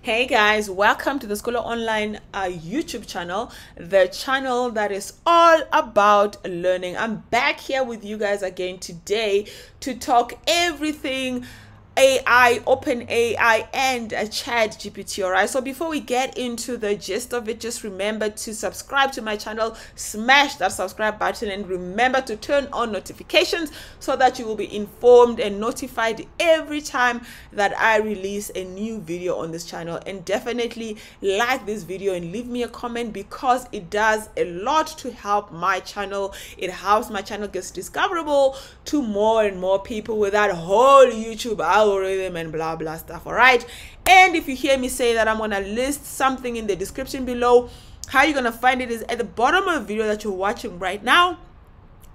Hey guys, welcome to the Scholar Online YouTube channel, the channel that is all about learning. I'm back here with you guys again today to talk everything AI, openai, and ChatGPT. All right, so before we get into the gist of it, just remember to subscribe to my channel, smash that subscribe button, and remember to turn on notifications so that you will be informed and notified every time that I release a new video on this channel. And definitely like this video and leave me a comment, because it does a lot to help my channel. It helps my channel get discoverable to more and more people with that whole YouTube algorithm and blah blah stuff. All right, and if you hear me say that I'm gonna list something in the description below, how you're gonna find it is at the bottom of the video that you're watching right now.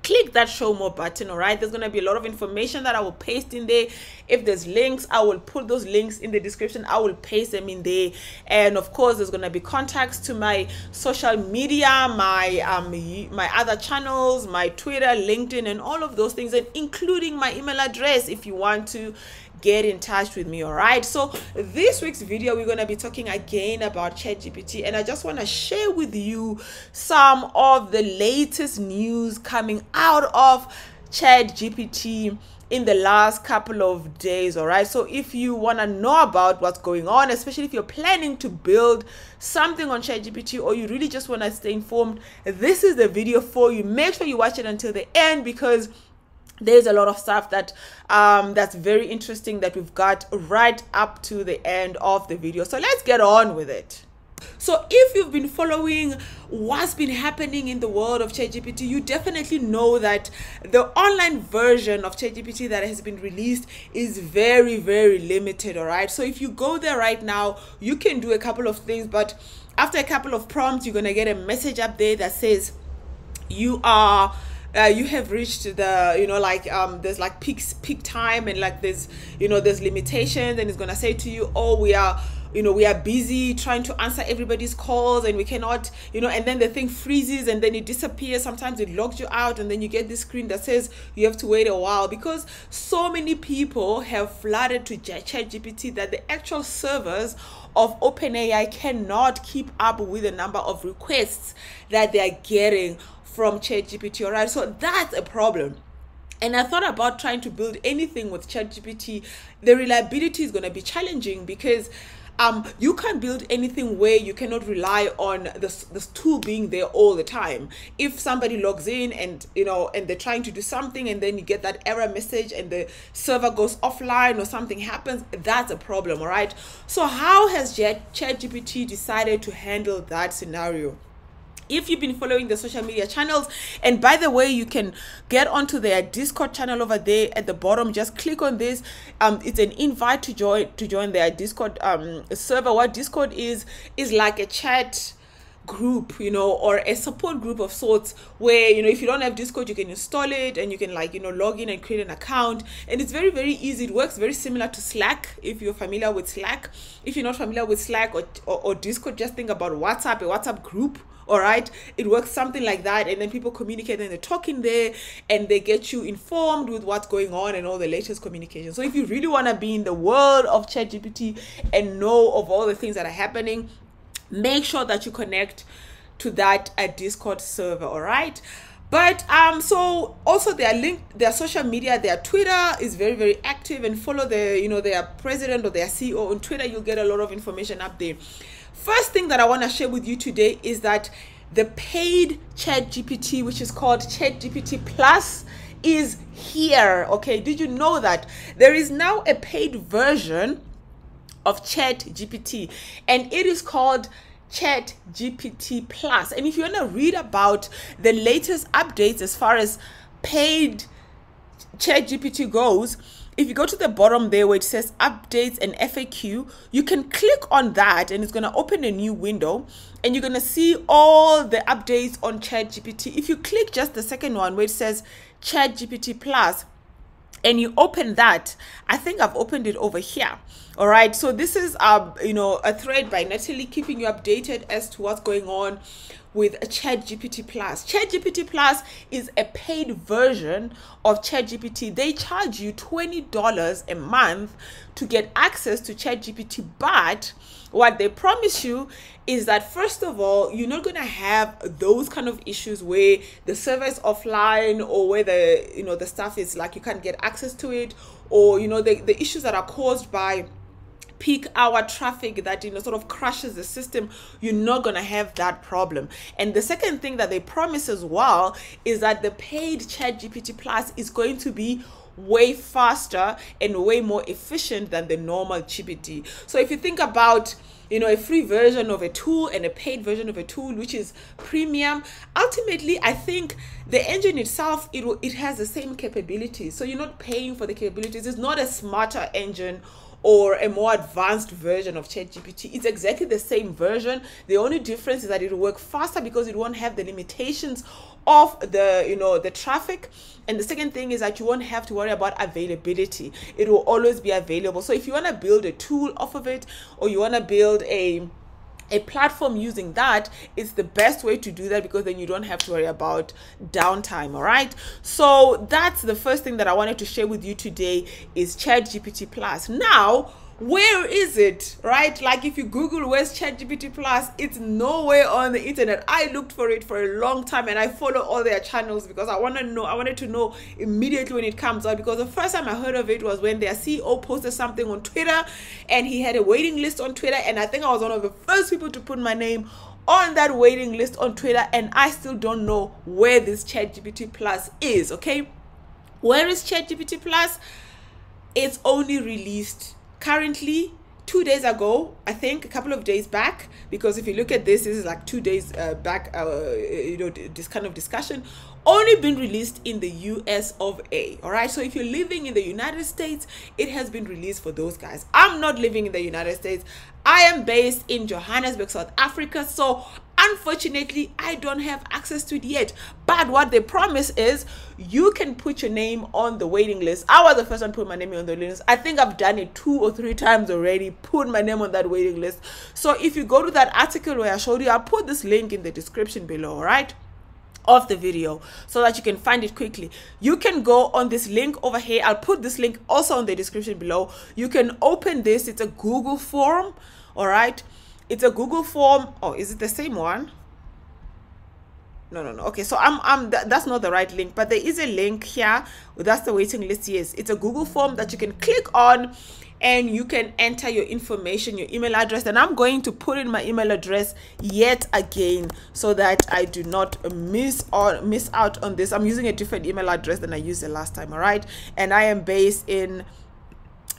Click that show more button. All right, there's going to be a lot of information that I will paste in there. If there's links, I will put those links in the description. I will paste them in there. And of course, there's going to be contacts to my social media, my other channels, my Twitter, LinkedIn, and all of those things, and including my email address if you want to get in touch with me. All right, so this week's video we're going to be talking again about ChatGPT, and I just want to share with you some of the latest news coming out of ChatGPT in the last couple of days. All right, so if you want to know about what's going on, especially if you're planning to build something on ChatGPT, or you really just want to stay informed, this is the video for you. Make sure you watch it until the end, because there's a lot of stuff that that's very interesting that we've got right up to the end of the video. So let's get on with it. So if you've been following what's been happening in the world of ChatGPT, you definitely know that the online version of ChatGPT that has been released is very, very limited. All right, so if you go there right now, you can do a couple of things, but after a couple of prompts, you're gonna get a message up there that says you have reached the there's like peak time, and like there's limitations, and it's gonna say to you, oh, we are busy trying to answer everybody's calls, and we cannot, and then the thing freezes and then it disappears. Sometimes it logs you out, and then you get this screen that says you have to wait a while, because so many people have flooded to ChatGPT that the actual servers of OpenAI cannot keep up with the number of requests that they are getting from ChatGPT. All right, so that's a problem. And I thought about trying to build anything with ChatGPT. The reliability is going to be challenging, because you can't build anything where you cannot rely on this tool being there all the time. If somebody logs in and and they're trying to do something, and then you get that error message and the server goes offline or something happens, that's a problem. All right, so how has ChatGPT decided to handle that scenario? If you've been following the social media channels, and by the way, you can get onto their Discord channel over there at the bottom. Just click on this. It's an invite to join their Discord server. What Discord is like a chat group, or a support group of sorts, where if you don't have Discord, you can install it, and you can log in and create an account, and it's very, very easy. It works very similar to Slack, if you're familiar with Slack. If you're not familiar with Slack or Discord, just think about WhatsApp, a WhatsApp group. All right, it works something like that, and then people communicate, and they're talking there, and they get you informed with what's going on and all the latest communication. So if you really want to be in the world of ChatGPT and know of all the things that are happening, make sure that you connect to that Discord server. All right, but so also their social media, their Twitter is very, very active, and follow their president or their CEO on Twitter. You'll get a lot of information up there. First thing that I want to share with you today is that the paid ChatGPT, which is called ChatGPT Plus, is here. Okay, did you know that there is now a paid version of ChatGPT, and it is called ChatGPT Plus? And if you want to read about the latest updates as far as paid ChatGPT goes, if you go to the bottom there where it says updates and FAQ, you can click on that, and it's going to open a new window, and you're going to see all the updates on ChatGPT. If you click just the second one where it says ChatGPT Plus, and you open that, I think I've opened it over here. All right, so this is a thread by Natalie, keeping you updated as to what's going on with ChatGPT Plus. ChatGPT Plus is a paid version of ChatGPT. They charge you $20 a month to get access to ChatGPT, but what they promise you is that, first of all, you're not going to have those kind of issues where the server is offline, or where the stuff is like you can't get access to it, or the issues that are caused by peak hour traffic that sort of crashes the system. You're not going to have that problem. And the second thing that they promise as well is that the paid ChatGPT Plus is going to be way faster and way more efficient than the normal GPT. So if you think about a free version of a tool and a paid version of a tool, which is premium, ultimately I think the engine itself, it has the same capabilities. So you're not paying for the capabilities. It's not a smarter engine or a more advanced version of ChatGPT. It's exactly the same version. The only difference is that it will work faster because it won't have the limitations of the traffic. And the second thing is that you won't have to worry about availability. It will always be available. So if you want to build a tool off of it, or you want to build a platform using that, it's the best way to do that, because then you don't have to worry about downtime. All right, so that's the first thing that I wanted to share with you today, is ChatGPT Plus. Now, where is it, right? Like, if you Google where's ChatGPT Plus, it's nowhere on the internet. I looked for it for a long time, and I follow all their channels because I wanted to know immediately when it comes out, because the first time I heard of it was when their CEO posted something on Twitter, and he had a waiting list on Twitter, and I think I was one of the first people to put my name on that waiting list on Twitter, and I still don't know where this ChatGPT Plus is. Okay, where is ChatGPT Plus? It's only released currently 2 days ago, I think, a couple of days back, because if you look at this is like 2 days back, this kind of discussion only been released in the US of A. All right, so if you're living in the United States, it has been released for those guys. I'm not living in the United States. I am based in Johannesburg, South Africa, so unfortunately I don't have access to it yet. But what they promise is you can put your name on the waiting list. I was the first one to put my name on the waiting list. I think I've done it 2 or 3 times already, put my name on that waiting list. So if you go to that article where I showed you, I'll put this link in the description below, all right, of the video, so that you can find it quickly. You can go on this link over here. I'll put this link also in the description below. You can open this. It's a Google form. All right, it's a Google form. Oh, is it the same one? No. Okay, so that's not the right link, but there is a link here. That's the waiting list. Yes, it's a Google form that you can click on, and you can enter your information, your email address, and I'm going to put in my email address yet again so that I do not miss out on this. I'm using a different email address than I used the last time. All right, and I am based in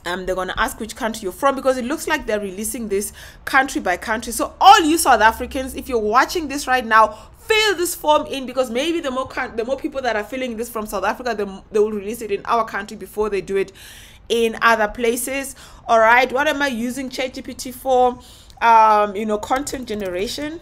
they're going to ask which country you're from, because it looks like they're releasing this country by country. So all you South Africans, if you're watching this right now, fill this form in, because maybe the more people that are filling this from South Africa, they will release it in our country before they do it in other places. All right, what am I using ChatGPT for? Content generation.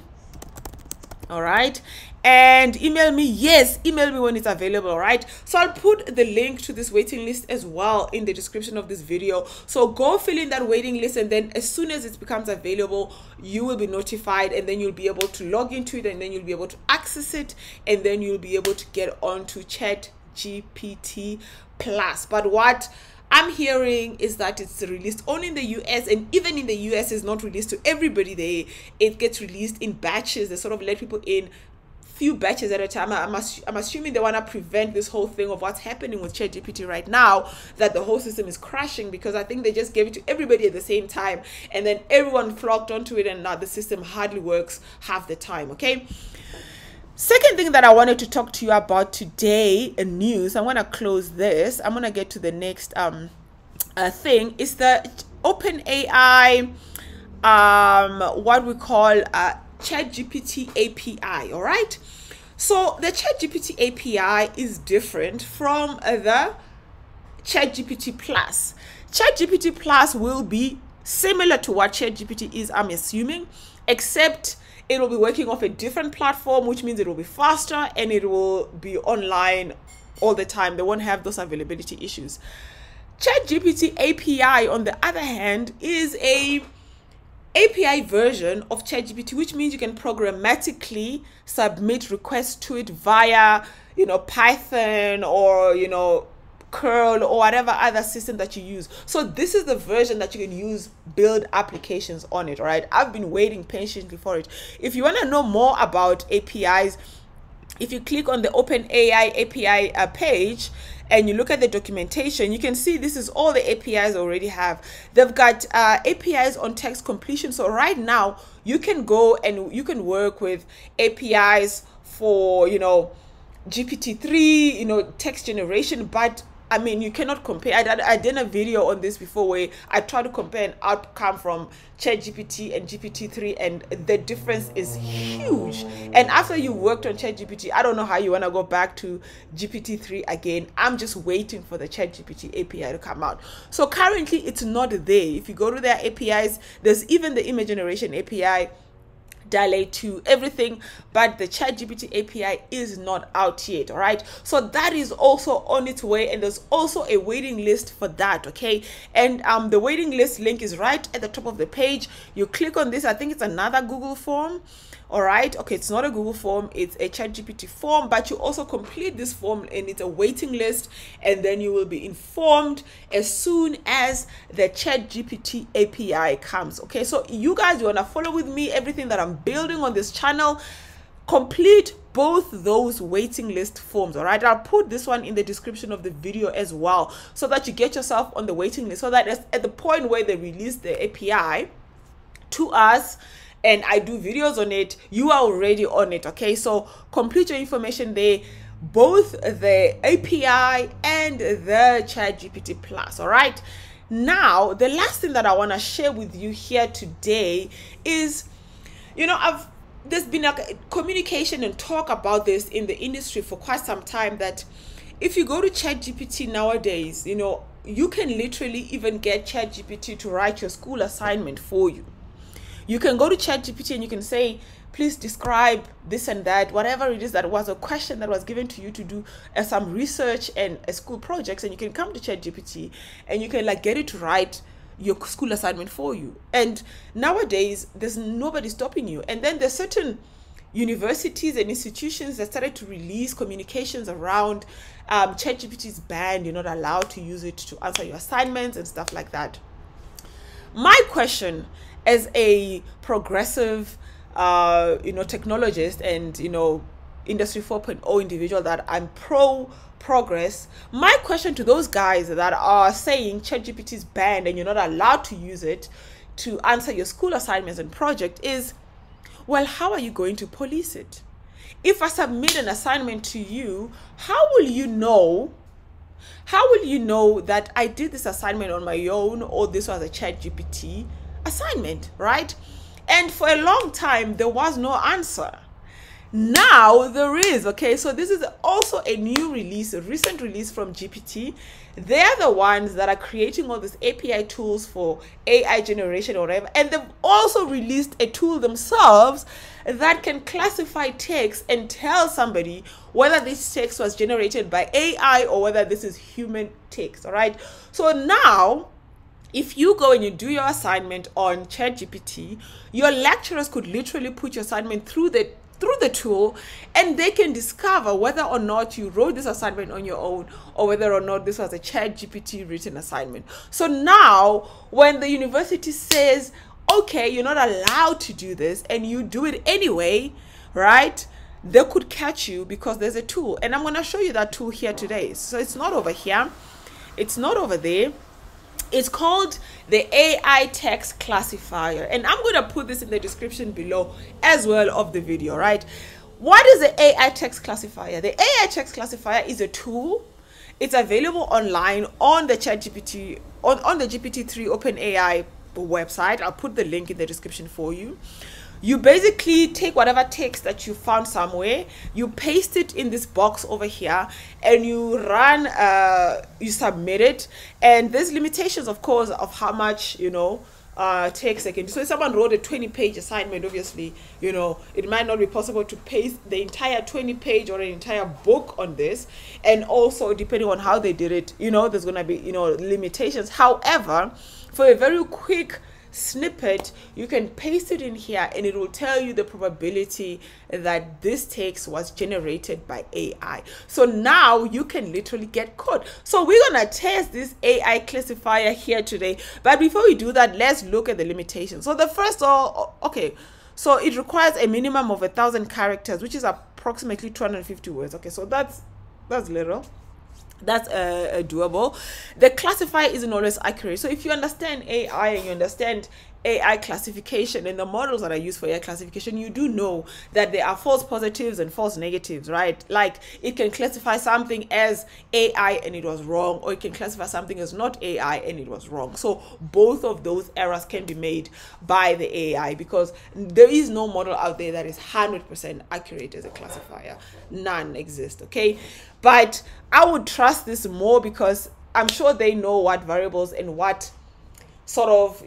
All right, and email me. Yes, email me when it's available. All right, so I'll put the link to this waiting list as well in the description of this video. So go fill in that waiting list, and then as soon as it becomes available, you will be notified, and then you'll be able to log into it, and then you'll be able to access it, and then you'll be able to get onto ChatGPT Plus. But what I'm hearing is that it's released only in the US, and even in the US it's not released to everybody. It gets released in batches. They sort of let people in few batches at a time. I'm assuming they want to prevent this whole thing of what's happening with ChatGPT right now, that the whole system is crashing, because I think they just gave it to everybody at the same time, and then everyone flocked onto it, and now the system hardly works half the time. Okay, second thing that I wanted to talk to you about today in news, I'm going to close this. I'm going to get to the next thing. Is the openai what we call ChatGPT API. All right, so the ChatGPT API is different from the ChatGPT Plus. ChatGPT Plus will be similar to what ChatGPT is, I'm assuming, except it will be working off a different platform, which means it will be faster and it will be online all the time. They won't have those availability issues. ChatGPT API, on the other hand, is a API version of ChatGPT, which means you can programmatically submit requests to it via, Python or, curl or whatever other system that you use. So this is the version that you can use, build applications on it. All right, I've been waiting patiently for it. If you want to know more about APIs, if you click on the OpenAI API page and you look at the documentation, you can see this is all the APIs already have. They've got APIs on text completion. So right now you can go and you can work with APIs for, GPT-3, text generation, but I mean, you cannot compare. I did a video on this before where I tried to compare an outcome from ChatGPT and GPT-3, and the difference is huge. And after you worked on ChatGPT, I don't know how you want to go back to GPT-3 again. I'm just waiting for the ChatGPT API to come out. So currently, it's not there. If you go to their APIs, there's even the image generation API, Dilate to everything, but the ChatGPT API is not out yet. All right, so that is also on its way, and there's also a waiting list for that. Okay, and the waiting list link is right at the top of the page. You click on this. I think it's another Google form. All right, okay, it's not a Google form, it's a ChatGPT form, but you also complete this form and it's a waiting list, and then you will be informed as soon as the ChatGPT API comes. Okay, so you guys, you want to follow with me everything that I'm building on this channel, complete both those waiting list forms. All right, I'll put this one in the description of the video as well, so that you get yourself on the waiting list, so that at the point where they release the API to us and I do videos on it, you are already on it. Okay, so complete your information there, both the API and the ChatGPT Plus. All right, now the last thing that I want to share with you here today is, there's been a communication and talk about this in the industry for quite some time, that if you go to ChatGPT nowadays, you can literally even get ChatGPT to write your school assignment for you. You can go to ChatGPT and you can say, please describe this and that, whatever it is that was a question that was given to you to do some research and school projects, and you can come to ChatGPT and you can get it to write your school assignment for you. And nowadays, there's nobody stopping you. And then there's certain universities and institutions that started to release communications around ChatGPT's ban. You're not allowed to use it to answer your assignments and stuff like that. My question as a progressive, technologist and, industry 4.0 individual, that I'm pro progress, my question to those guys that are saying ChatGPT is banned and you're not allowed to use it to answer your school assignments and project is, well, how are you going to police it? If I submit an assignment to you, how will you know that I did this assignment on my own, or this was a ChatGPT assignment, right? And for a long time, there was no answer. Now there is. Okay, so this is also a new release, a recent release from GPT. They're the ones that are creating all these API tools for AI generation or whatever, and they've also released a tool themselves that can classify text and tell somebody whether this text was generated by AI or whether this is human text. All right, so now if you go and you do your assignment on ChatGPT, your lecturers could literally put your assignment through the tool, and they can discover whether or not you wrote this assignment on your own or whether or not this was a ChatGPT written assignment. So now when the university says, okay, you're not allowed to do this, and you do it anyway, right, they could catch you because there's a tool. And I'm going to show you that tool here today. So it's not over here, it's not over there. It's called the AI text classifier, and I'm going to put this in the description below as well of the video, right? What is the AI text classifier? The AI text classifier is a tool. It's available online on the ChatGPT, on the GPT-3 OpenAI website. I'll put the link in the description for you. You basically take whatever text that you found somewhere, you paste it in this box over here, and you run, you submit it. And there's limitations, of course, of how much, text they can do. So if someone wrote a 20-page assignment, obviously, it might not be possible to paste the entire 20-page or an entire book on this. And also, depending on how they did it, there's going to be, limitations. However, for a very quick snippet, you can paste it in here and it will tell you the probability that this text was generated by AI. So now you can literally get caught. So we're gonna test this AI classifier here today, but before we do that, let's look at the limitations. So the first, okay, so it requires a minimum of 1,000 characters, which is approximately 250 words. Okay, so that's little. That's doable. The classifier isn't always accurate. So if you understand AI and you understand AI classification and the models that are used for AI classification, you do know that there are false positives and false negatives, right? Like it can classify something as AI and it was wrong, or it can classify something as not AI and it was wrong. So both of those errors can be made by the AI, because there is no model out there that is 100% accurate as a classifier. None exist, okay? But I would trust this more because I'm sure they know what variables and what sort of,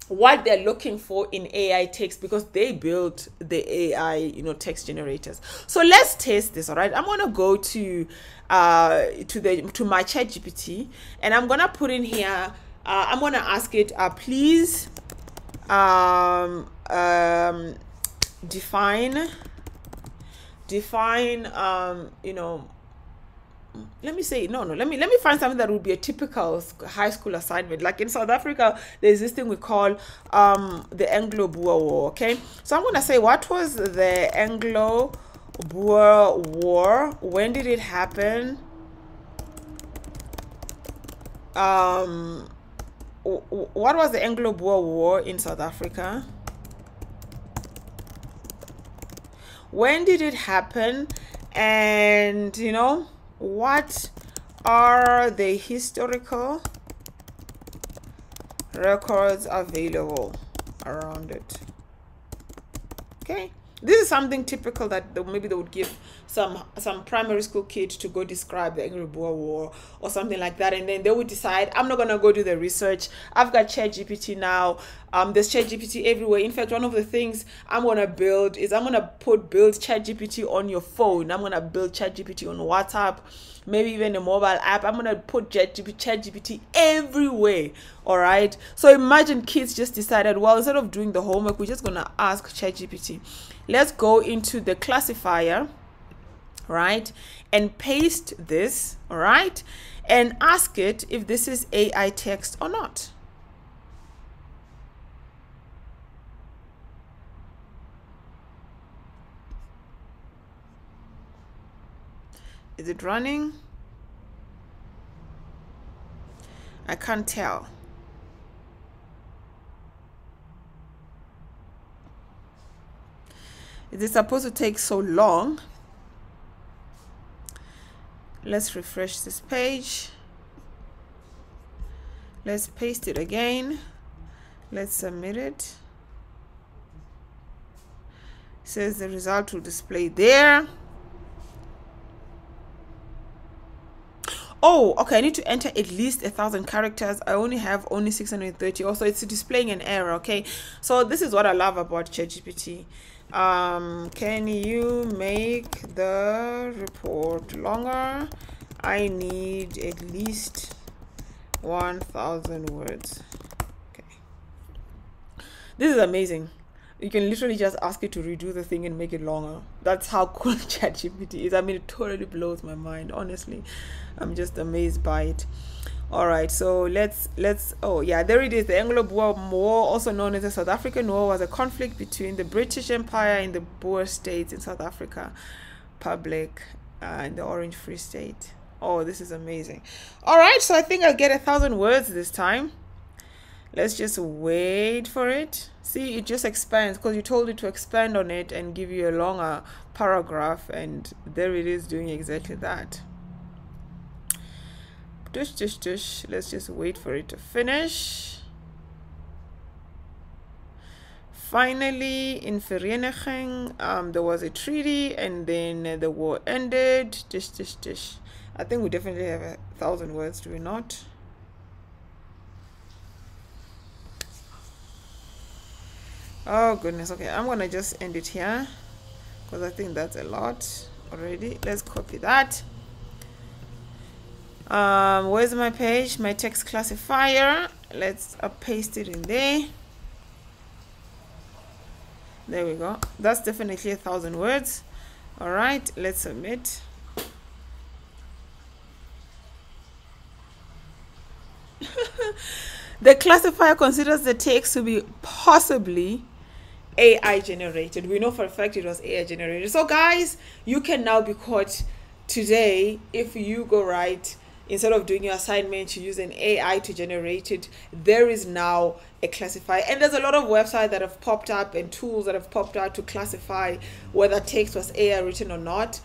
what they're looking for in AI text, because they built the AI, text generators. So let's test this. All right, I'm gonna go to my ChatGPT and I'm gonna put in here. I'm gonna ask it, please define let me say let me find something that would be a typical high school assignment. Like in South Africa, there's this thing we call the Anglo-Boer War. Okay, so I'm gonna say, what was the Anglo-Boer War? When did it happen? What was the Anglo-Boer War in South Africa? When did it happen? And what are the historical records available around it? Okay, this is something typical that maybe they would give some primary school kid to go describe the Anglo-Boer War or something like that, and then they would decide, I'm not gonna go do the research. I've got ChatGPT now. There's ChatGPT everywhere. In fact, one of the things I'm gonna build is I'm gonna build ChatGPT on your phone. I'm gonna build ChatGPT on WhatsApp, maybe even a mobile app. I'm gonna put ChatGPT everywhere. All right, so imagine kids just decided, well, instead of doing the homework, we're just gonna ask ChatGPT. Let's go into the classifier, right, and paste this, all right, and ask it if this is AI text or not. Is it running? I can't tell. Is it supposed to take so long? Let's refresh this page. Let's paste it again. Let's submit it. It says the result will display there. Oh, okay, I need to enter at least 1,000 characters. I only have 630. Also, it's displaying an error. Okay, so this is what I love about ChatGPT. Can you make the report longer? I need at least 1,000 words. Okay, this is amazing. You can literally just ask it to redo the thing and make it longer. That's how cool ChatGPT is. I mean, it totally blows my mind, honestly. I'm just amazed by it. All right, so let's oh yeah, there it is. The Anglo-Boer War, also known as the South African War, was a conflict between the British Empire and the Boer states in South Africa Public and the Orange Free State. Oh, this is amazing. All right, so I think I'll get 1,000 words this time. Let's just wait for it. See, it just expands because you told it to expand on it and give you a longer paragraph, and there it is doing exactly that. Let's just wait for it to finish. Finally, in Vereniging, there was a treaty, and then the war ended. I think we definitely have 1,000 words, do we not? Oh goodness. Okay, I'm gonna just end it here because I think that's a lot already. Let's copy that. Where's my page? My text classifier. let's paste it in there. There we go. That's definitely 1,000 words. All right, let's submit. The classifier considers the text to be possibly AI generated. We know for a fact it was AI generated. So guys, you can now be caught today if you go right, instead of doing your assignment, you use an AI to generate it. There is now a classifier, and there's a lot of websites that have popped up and tools that have popped out to classify whether text was AI written or not.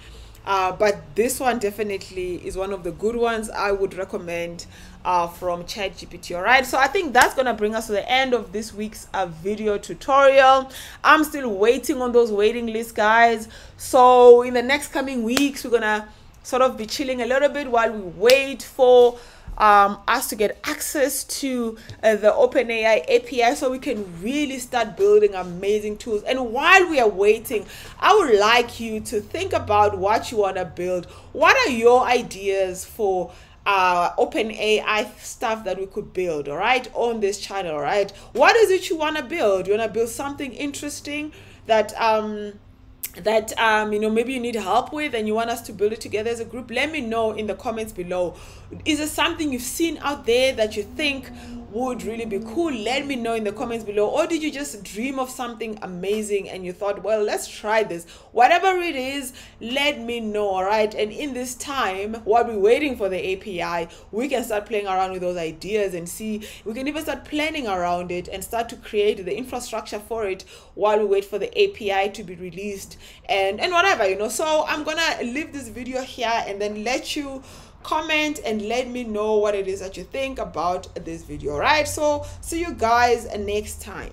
But this one definitely is one of the good ones I would recommend from ChatGPT. All right, so I think that's gonna bring us to the end of this week's video tutorial. I'm still waiting on those waiting lists, guys. So in the next coming weeks, we're gonna sort of be chilling a little bit while we wait for us to get access to the OpenAI API, so we can really start building amazing tools. And while we are waiting, I would like you to think about what you want to build. What are your ideas for OpenAI stuff that we could build, all right, on this channel? All right, what is it you want to build? You want to build something interesting that you know, maybe you need help with and you want us to build it together as a group? Let me know in the comments below. Is it something you've seen out there that you think would really be cool? Let me know in the comments below. Or did you just dream of something amazing and you thought, well, let's try this? Whatever it is, let me know. All right, and in this time while we're waiting for the API, we can start playing around with those ideas and see, we can even start planning around it and start to create the infrastructure for it while we wait for the API to be released and whatever, you know. So I'm gonna leave this video here and then let you comment and let me know what it is that you think about this video. All right, so see you guys next time.